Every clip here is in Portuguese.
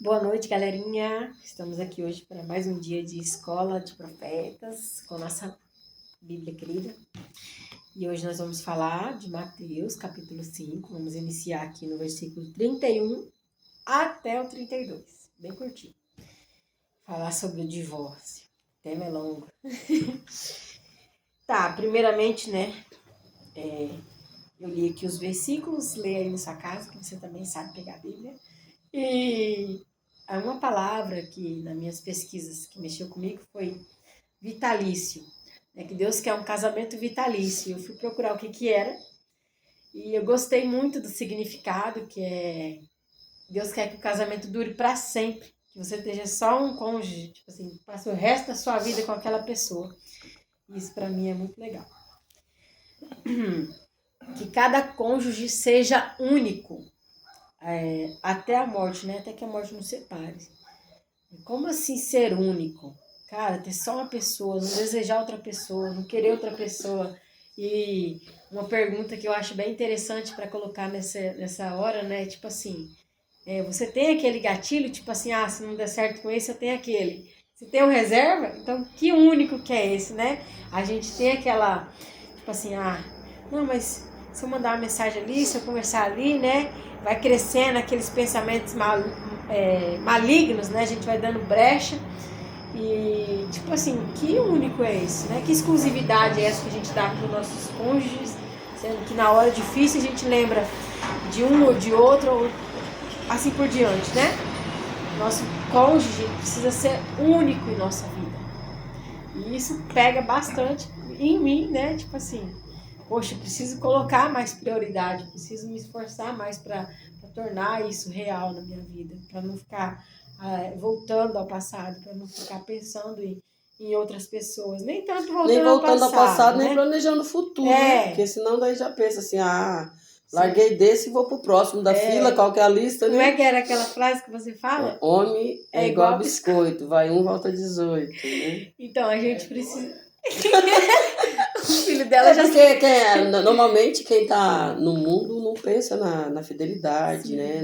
Boa noite, galerinha. Estamos aqui hoje para mais um dia de Escola de Profetas com nossa Bíblia querida. E hoje nós vamos falar de Mateus, capítulo 5. Vamos iniciar aqui no versículo 31 até o 32. Bem curtinho. Falar sobre o divórcio. O tema é longo. Tá, primeiramente, eu li aqui os versículos, leia aí na sua casa, que você também sabe pegar a Bíblia. E uma palavra que nas minhas pesquisas que mexeu comigo foi vitalício, né? Que Deus quer um casamento vitalício. Eu fui procurar o que era e eu gostei muito do significado, que é Deus quer que o casamento dure para sempre, que você esteja só um cônjuge, tipo assim, passe o resto da sua vida com aquela pessoa. Isso para mim é muito legal. Que cada cônjuge seja único, até a morte, né? Até que a morte nos separe. Como assim ser único? Cara, ter só uma pessoa, não desejar outra pessoa, não querer outra pessoa. E uma pergunta que eu acho bem interessante para colocar nessa hora, né? Tipo assim, você tem aquele gatilho, tipo assim, se não der certo com esse, eu tenho aquele. Você tem um reserva? Então, que único que é esse, né? A gente tem aquela, tipo assim, não, mas se eu mandar uma mensagem ali, se eu conversar ali, né? Vai crescendo aqueles pensamentos malignos, né? A gente vai dando brecha. E, tipo assim, que único é esse, né? Que exclusividade é essa que a gente dá para os nossos cônjuges, sendo que na hora difícil a gente lembra de um ou de outro, ou assim por diante, né? Nosso cônjuge precisa ser único em nossa vida. E isso pega bastante em mim, né? Tipo assim, poxa, preciso colocar mais prioridade, preciso me esforçar mais para tornar isso real na minha vida, para não ficar voltando ao passado, para não ficar pensando em outras pessoas, nem tanto Nem voltando ao passado, né? nem planejando o futuro, né? Porque senão daí já pensa assim, larguei desse e vou pro próximo da fila, qual que é a lista, né? Como é que era aquela frase que você fala? Homem é igual a biscoito, vai um, volta 18, né? Então, a gente precisa... O filho dela já... Porque normalmente quem tá no mundo não pensa na fidelidade, né?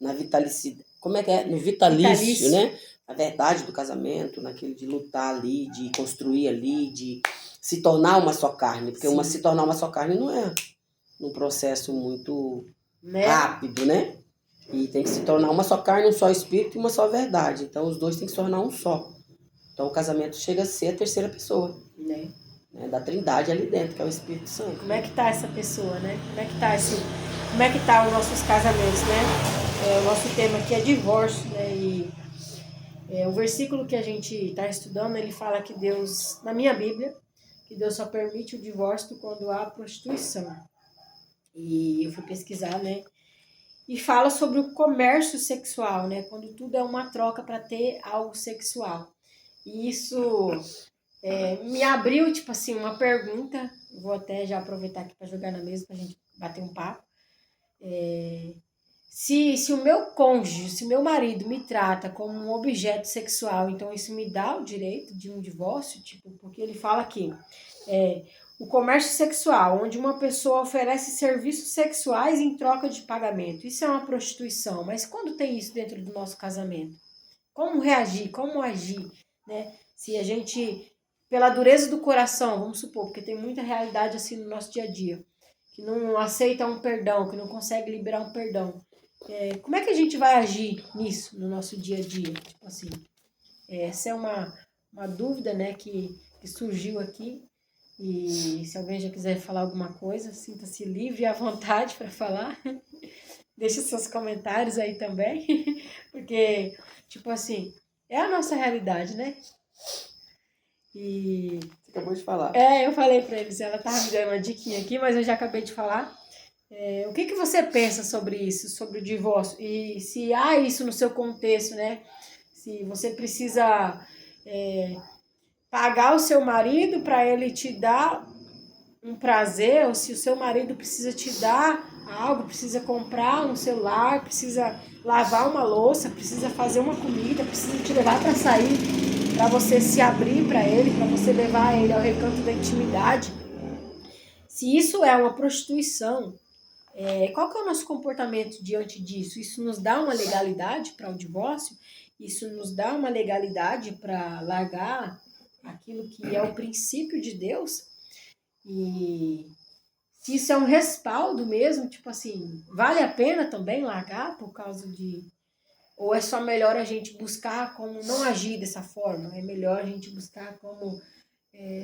Na vitalicidade. Como é que é? No vitalício, né? A verdade do casamento, naquele de lutar ali, de construir ali, de se tornar uma só carne. Porque se tornar uma só carne não é um processo muito rápido, né? E tem que se tornar uma só carne, um só espírito e uma só verdade. Então os dois têm que se tornar um só. Então o casamento chega a ser a terceira pessoa. Né, da trindade ali dentro, que é o Espírito Santo. Como é que tá essa pessoa, né? Como é que tá os nossos casamentos, né? O nosso tema aqui é divórcio, né? E o versículo que a gente está estudando, ele fala que Deus, na minha Bíblia, que Deus só permite o divórcio quando há prostituição. E eu fui pesquisar, né? E fala sobre o comércio sexual, né? Quando tudo é uma troca para ter algo sexual. E isso me abriu, tipo assim, uma pergunta. Vou até já aproveitar aqui para jogar na mesa para a gente bater um papo. Se o meu cônjuge, se o meu marido me trata como um objeto sexual, então isso me dá o direito de um divórcio, tipo, porque ele fala que o comércio sexual, onde uma pessoa oferece serviços sexuais em troca de pagamento, isso é uma prostituição. Mas quando tem isso dentro do nosso casamento? Como reagir? Como agir? Né? Se a gente, pela dureza do coração, vamos supor, porque tem muita realidade assim no nosso dia a dia, que não aceita um perdão, que não consegue liberar um perdão. Como é que a gente vai agir nisso no nosso dia a dia? Tipo assim, essa é uma dúvida, né, que surgiu aqui. E se alguém já quiser falar alguma coisa, sinta-se livre e à vontade para falar. Deixa seus comentários aí também, porque, tipo assim, é a nossa realidade, né? E... Você acabou de falar. Eu falei para eles, ela tava me dando uma diquinha aqui, mas eu já acabei de falar. O que você pensa sobre isso, sobre o divórcio? E se há isso no seu contexto, né? Se você precisa pagar o seu marido para ele te dar um prazer, ou se o seu marido precisa te dar algo, precisa comprar um celular, precisa lavar uma louça, precisa fazer uma comida, precisa te levar para sair, para você se abrir para ele, para você levar ele ao recanto da intimidade. Se isso é uma prostituição, Qual que é o nosso comportamento diante disso? Isso nos dá uma legalidade para o divórcio? Isso nos dá uma legalidade para largar aquilo que é o princípio de Deus? E se isso é um respaldo mesmo, tipo assim, vale a pena também largar por causa de... Ou é só melhor a gente buscar como não agir dessa forma? É melhor a gente buscar como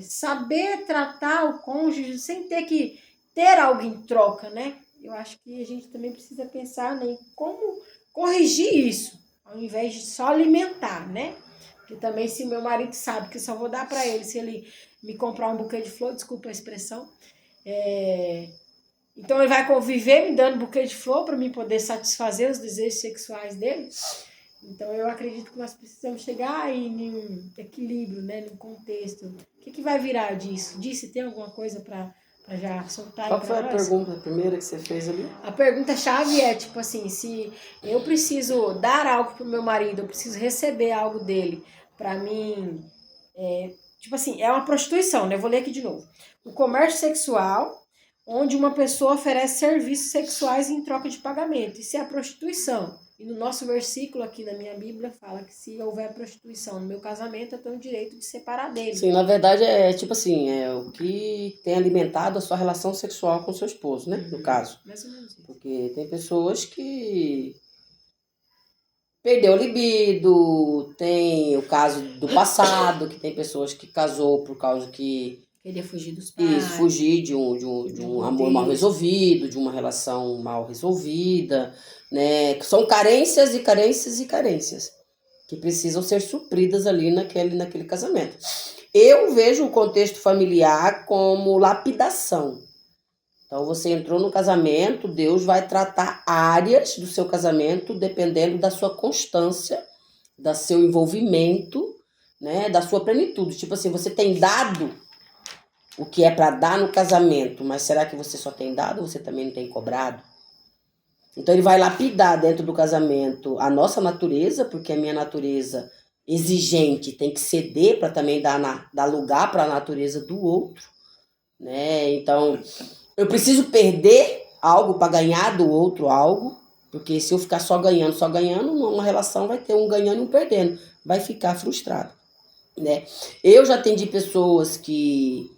saber tratar o cônjuge sem ter que ter algo em troca, né? Eu acho que a gente também precisa pensar em como corrigir isso, ao invés de só alimentar, né? Porque também se meu marido sabe que eu só vou dar para ele se ele me comprar um buquê de flor, desculpa a expressão, então ele vai conviver me dando buquê de flor para mim poder satisfazer os desejos sexuais dele. Então eu acredito que nós precisamos chegar aí em um equilíbrio, né, num contexto. O que vai virar disso? Disse, tem alguma coisa para já soltar aí Qual para foi a nós? pergunta, a primeira que você fez ali? A pergunta-chave é, tipo assim, se eu preciso dar algo pro meu marido, eu preciso receber algo dele para mim... tipo assim, é uma prostituição, né? Eu vou ler aqui de novo. O comércio sexual, onde uma pessoa oferece serviços sexuais em troca de pagamento. Isso é a prostituição. E no nosso versículo aqui na minha Bíblia fala que se houver prostituição no meu casamento, eu tenho o direito de separar dele. Sim, na verdade é tipo assim, é o que tem alimentado a sua relação sexual com seu esposo, né? No caso. Mais ou menos isso. Porque tem pessoas que perdeu o libido, tem o caso do passado, que tem pessoas que casou por causa que... Queria fugir dos pais. Isso, fugir de um amor mal resolvido, de uma relação mal resolvida, né? Que são carências e carências e carências que precisam ser supridas ali naquele casamento. Eu vejo o contexto familiar como lapidação. Então, você entrou no casamento, Deus vai tratar áreas do seu casamento dependendo da sua constância, do seu envolvimento, né, da sua plenitude. Tipo assim, você tem dado o que é para dar no casamento, mas será que você só tem dado ou você também não tem cobrado? Então, ele vai lapidar dentro do casamento a nossa natureza, porque a minha natureza exigente tem que ceder para também dar lugar para a natureza do outro, né? Então... eu preciso perder algo para ganhar do outro algo, porque se eu ficar só ganhando, uma relação vai ter um ganhando e um perdendo. Vai ficar frustrado, né? Eu já atendi pessoas que,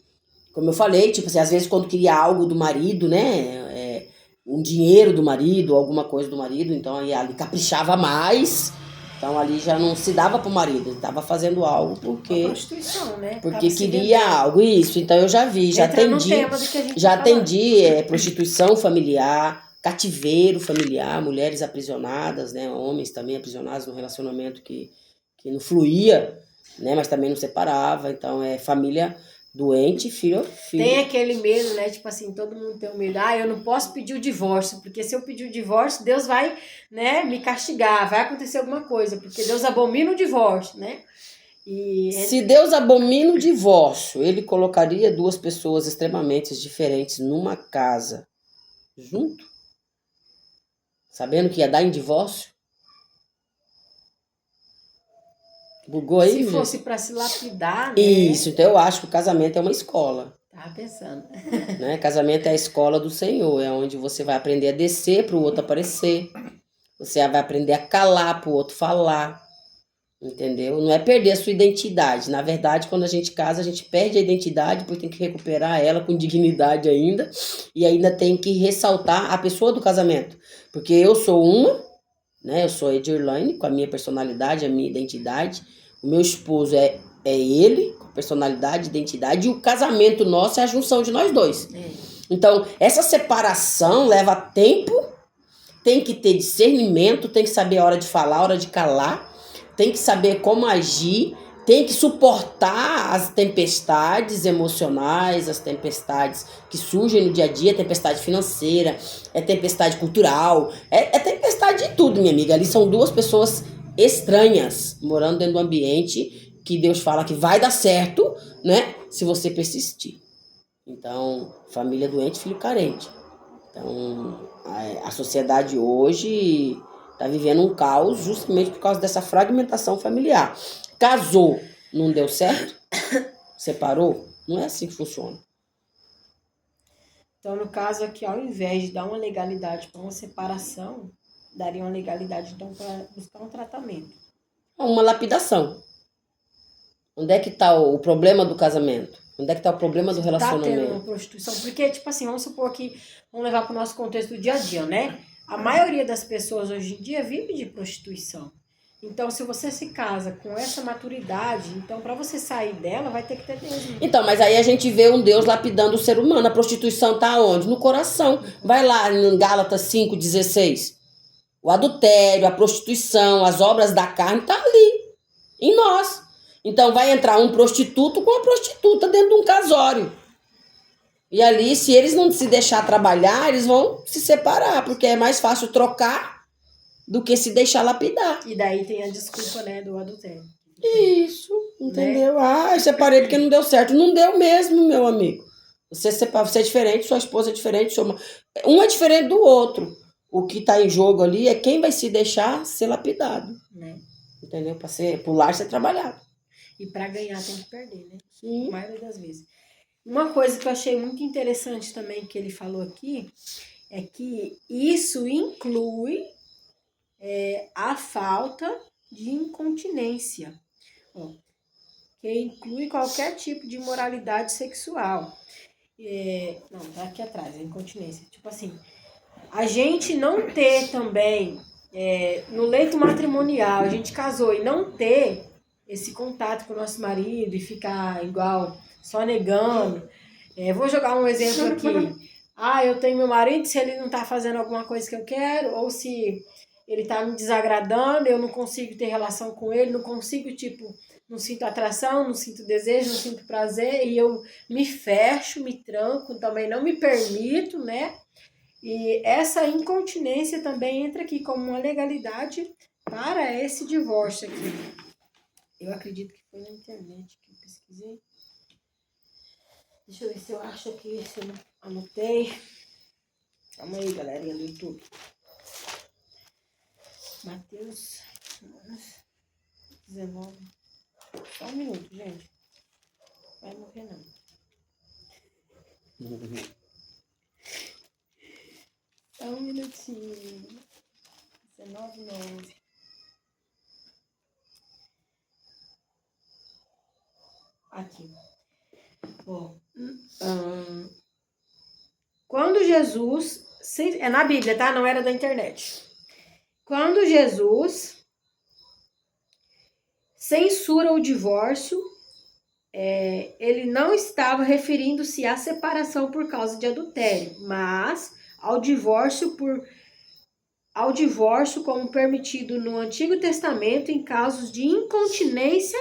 como eu falei, tipo assim, às vezes quando queria algo do marido, né? Um dinheiro do marido, alguma coisa do marido, então aí ali caprichava mais. Então ali já não se dava pro marido, ele estava fazendo algo porque... prostituição, né? Porque queria algo, isso. Então eu já vi, já atendi prostituição familiar, cativeiro familiar, mulheres aprisionadas, né? Homens também aprisionados no relacionamento que não fluía, né? Mas também não separava. Então é família doente, filho. Tem aquele medo, né? Tipo assim, todo mundo tem um medo. Eu não posso pedir o divórcio, porque se eu pedir o divórcio, Deus vai, né, me castigar, vai acontecer alguma coisa, porque Deus abomina o divórcio, né? Se Deus abomina o divórcio, ele colocaria duas pessoas extremamente diferentes numa casa, junto, sabendo que ia dar em divórcio? Bugou aí? Se fosse para se lapidar, né? Isso, então eu acho que o casamento é uma escola. Tava pensando. Né? Casamento é a escola do Senhor, é onde você vai aprender a descer para o outro aparecer, você vai aprender a calar para o outro falar, entendeu? Não é perder a sua identidade. Na verdade, quando a gente casa, a gente perde a identidade, porque tem que recuperar ela com dignidade ainda, e ainda tem que ressaltar a pessoa do casamento, porque eu sou uma, né? Eu sou a Edirlane, com a minha personalidade, a minha identidade. O meu esposo é ele, com personalidade, identidade, e o casamento nosso é a junção de nós dois. Então, essa separação leva tempo, tem que ter discernimento, tem que saber a hora de falar, a hora de calar, tem que saber como agir, tem que suportar as tempestades emocionais, as tempestades que surgem no dia a dia, tempestade financeira, tempestade cultural, tempestade de tudo, minha amiga. Ali são duas pessoas estranhas, morando dentro do ambiente que Deus fala que vai dar certo, né? Se você persistir. Então, família doente, filho carente. Então, a sociedade hoje está vivendo um caos justamente por causa dessa fragmentação familiar. Casou, não deu certo? Separou? Não é assim que funciona. Então, no caso aqui, ao invés de dar uma legalidade para uma separação, daria uma legalidade, então, para buscar um tratamento. Uma lapidação. Onde é que está o problema do casamento? Onde é que está o problema do relacionamento? Tá tendo uma prostituição. Porque, tipo assim, vamos supor que, vamos levar para o nosso contexto do dia a dia, né? A maioria das pessoas hoje em dia vive de prostituição. Então, se você se casa com essa maturidade, então, para você sair dela, vai ter que ter Deus. Então, mas aí a gente vê um Deus lapidando o ser humano. A prostituição está onde? No coração. Vai lá em Gálatas 5,16. O adultério, a prostituição, as obras da carne tá ali, em nós. Então vai entrar um prostituto com uma prostituta dentro de um casório. E ali, se eles não se deixar trabalhar, eles vão se separar, porque é mais fácil trocar do que se deixar lapidar. E daí tem a desculpa, né, do adultério. Isso, entendeu? Né? Ah, eu separei porque não deu certo. Não deu mesmo, meu amigo. Você é diferente, sua esposa é diferente, um é diferente do outro. O que está em jogo ali é quem vai se deixar ser lapidado. Né? Entendeu? Para pular, ser trabalhado. E para ganhar tem que perder, né? Sim. A maioria das vezes. Uma coisa que eu achei muito interessante também que ele falou aqui é que isso inclui a falta de incontinência, que inclui qualquer tipo de imoralidade sexual. Não, tá aqui atrás, a incontinência. Tipo assim, a gente não ter também, no leito matrimonial, a gente casou e não ter esse contato com o nosso marido e ficar igual, só negando. Vou jogar um exemplo aqui. Eu tenho meu marido, se ele não tá fazendo alguma coisa que eu quero, ou se ele tá me desagradando, eu não consigo ter relação com ele, não consigo, não sinto atração, não sinto desejo, não sinto prazer, e eu me fecho, me tranco, também não me permito, né? E essa incontinência também entra aqui como uma legalidade para esse divórcio aqui. Eu acredito que foi na internet que eu pesquisei. Deixa eu ver se eu acho aqui, se eu não anotei. Calma aí, galerinha do YouTube. Mateus 19. Só um minuto, gente. Vai morrer não. Só um minutinho. 19:9. Aqui. Bom, quando Jesus... É na Bíblia, tá? Não era da internet. Quando Jesus censura o divórcio, ele não estava referindo-se à separação por causa de adultério, mas ao divórcio como permitido no Antigo Testamento em casos de incontinência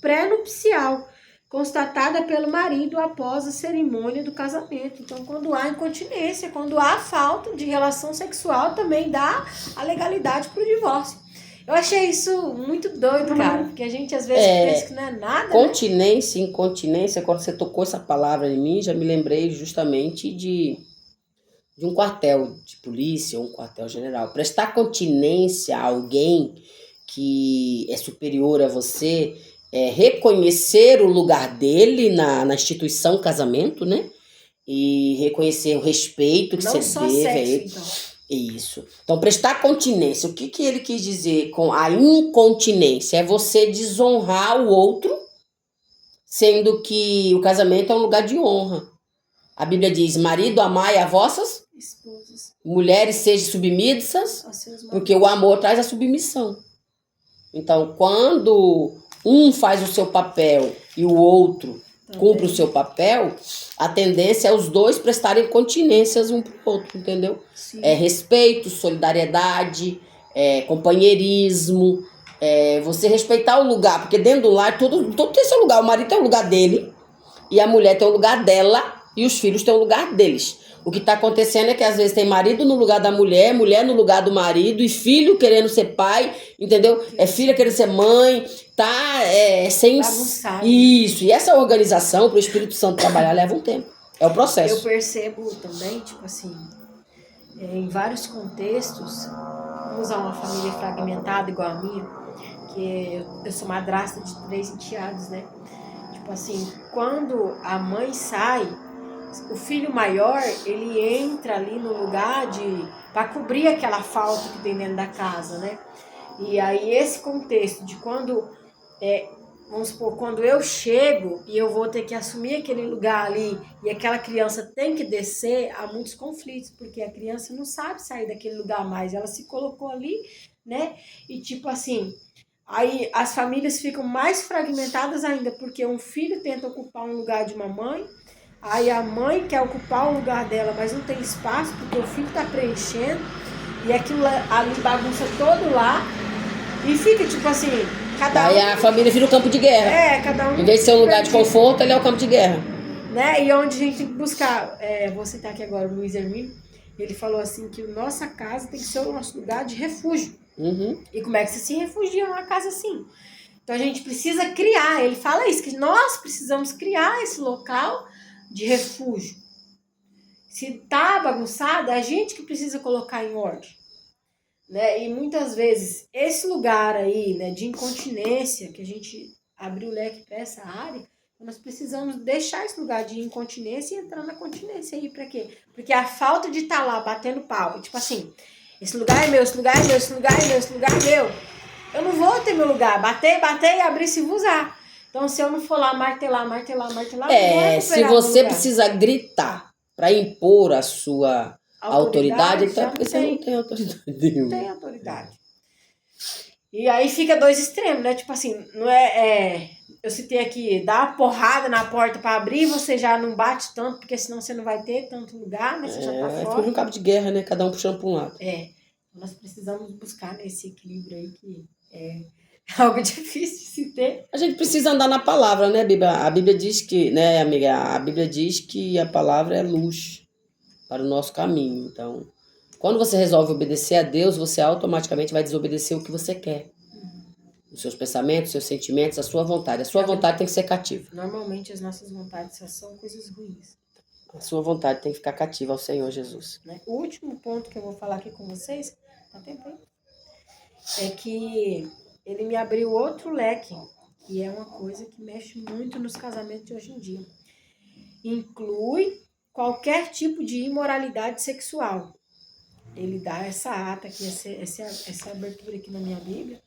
pré-nupcial, constatada pelo marido após a cerimônia do casamento. Então, quando há incontinência, quando há falta de relação sexual, também dá a legalidade para o divórcio. Eu achei isso muito doido, cara, porque a gente às vezes pensa que não é nada, continência, né? Incontinência, quando você tocou essa palavra em mim, já me lembrei justamente de um quartel de polícia, um quartel general. Prestar continência a alguém que é superior a você, reconhecer o lugar dele na instituição casamento, né? E reconhecer o respeito que não você só deve sexo, a ele. Então. Isso. Então, prestar continência. O que ele quis dizer com a incontinência? É você desonrar o outro, sendo que o casamento é um lugar de honra. A Bíblia diz, marido, amai a vossas esposas. Mulheres, sejam submissas, porque o amor traz a submissão. Então, quando um faz o seu papel e o outro cumpre o seu papel, a tendência é os dois prestarem continências um para o outro, entendeu? Sim. Respeito, solidariedade, companheirismo, você respeitar o lugar, porque dentro do lar, todo tem seu lugar. O marido tem o lugar dele, e a mulher tem o lugar dela, e os filhos têm o lugar deles. O que está acontecendo é que às vezes tem marido no lugar da mulher, mulher no lugar do marido, e filho querendo ser pai, entendeu? Filha querendo ser mãe, tá sem... Bagunçado. Isso, e essa organização para o Espírito Santo trabalhar leva um tempo. É o processo. Eu percebo também, tipo assim, em vários contextos, vamos usar uma família fragmentada igual a minha, que eu sou madrasta de 3 enteados, né? Tipo assim, quando a mãe sai, o filho maior, ele entra ali no lugar para cobrir aquela falta que tem dentro da casa, né? E aí esse contexto de quando, vamos supor, quando eu chego e eu vou ter que assumir aquele lugar ali e aquela criança tem que descer, há muitos conflitos, porque a criança não sabe sair daquele lugar mais, ela se colocou ali, né? E tipo assim, aí as famílias ficam mais fragmentadas ainda, porque um filho tenta ocupar um lugar de uma mãe, aí a mãe quer ocupar o lugar dela, mas não tem espaço, porque o filho está preenchendo, e aquilo ali bagunça todo lá, e fica tipo assim, cada Aí a família vira um campo de guerra. Cada um... Em vez de ser um lugar de conforto, ele é o campo de guerra. Né? E onde a gente tem que buscar, vou citar aqui agora o Luiz Hermínio, ele falou assim que nossa casa tem que ser o nosso lugar de refúgio. Uhum. E como é que você se refugia numa casa assim? Então a gente precisa criar, ele fala isso, que nós precisamos criar esse local de refúgio. Se tá bagunçado, é a gente que precisa colocar em ordem. Né? E muitas vezes esse lugar aí, né, de incontinência, que a gente abriu o leque para essa área, nós precisamos deixar esse lugar de incontinência e entrar na continência aí. Para quê? Porque a falta de estar lá batendo pau, tipo assim, esse lugar é meu, esse lugar é meu, esse lugar é meu, esse lugar é meu. Eu não vou ter meu lugar. Bater e abrir se usar. Então, se eu não for lá martelar, se você precisa gritar para impor a sua autoridade, então é porque você não tem autoridade nenhuma. Não tem autoridade. E aí fica dois extremos, né? Tipo assim, não é eu citei aqui, dá uma porrada na porta para abrir, você já não bate tanto, porque senão você não vai ter tanto lugar, né? Você já tá fora. Foi um cabo de guerra, né? Cada um puxando para um lado. Nós precisamos buscar nesse equilíbrio aí que é algo difícil de se ter. A gente precisa andar na palavra, né, Bíblia? A Bíblia diz que, né, amiga? A Bíblia diz que a palavra é luz para o nosso caminho. Então, quando você resolve obedecer a Deus, você automaticamente vai desobedecer o que você quer. Os seus pensamentos, os seus sentimentos, a sua vontade. A sua vontade tem que ser cativa. Normalmente as nossas vontades só são coisas ruins. A sua vontade tem que ficar cativa ao Senhor Jesus. Né? O último ponto que eu vou falar aqui com vocês, tá tempo aí? É que ele me abriu outro leque, que é uma coisa que mexe muito nos casamentos de hoje em dia. Inclui qualquer tipo de imoralidade sexual. Ele dá essa ata aqui, essa abertura aqui na minha Bíblia.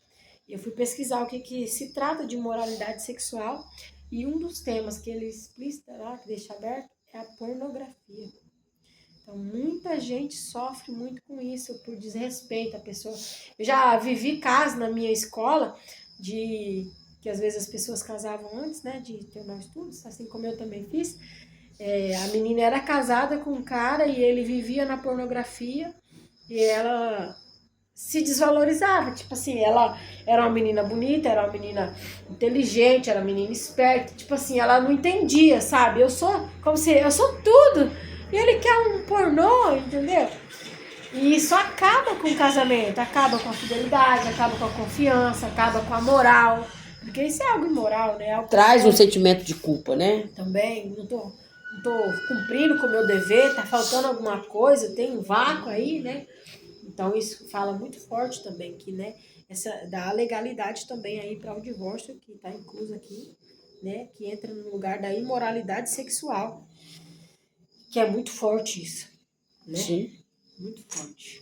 Eu fui pesquisar o que se trata de imoralidade sexual, e um dos temas que ele explicita lá, que deixa aberto, é a pornografia. Então, muita gente sofre muito com isso, por desrespeito à pessoa. Eu já vivi casos na minha escola, que às vezes as pessoas casavam antes, né, de terminar os estudos, assim como eu também fiz. A menina era casada com um cara e ele vivia na pornografia, e ela se desvalorizava, tipo assim, ela era uma menina bonita, era uma menina inteligente, era uma menina esperta, tipo assim, ela não entendia, sabe? Eu sou tudo, e ele quer um pornô, entendeu? E isso acaba com o casamento, acaba com a fidelidade, acaba com a confiança, acaba com a moral, porque isso é algo imoral, né? Traz um sentimento de culpa, né? Também, não tô cumprindo com o meu dever, tá faltando alguma coisa, tem um vácuo aí, né? Então, isso fala muito forte também, que, né, dá legalidade também aí para o divórcio, que está incluso aqui, né, que entra no lugar da imoralidade sexual, que é muito forte isso, né? Sim. Muito forte.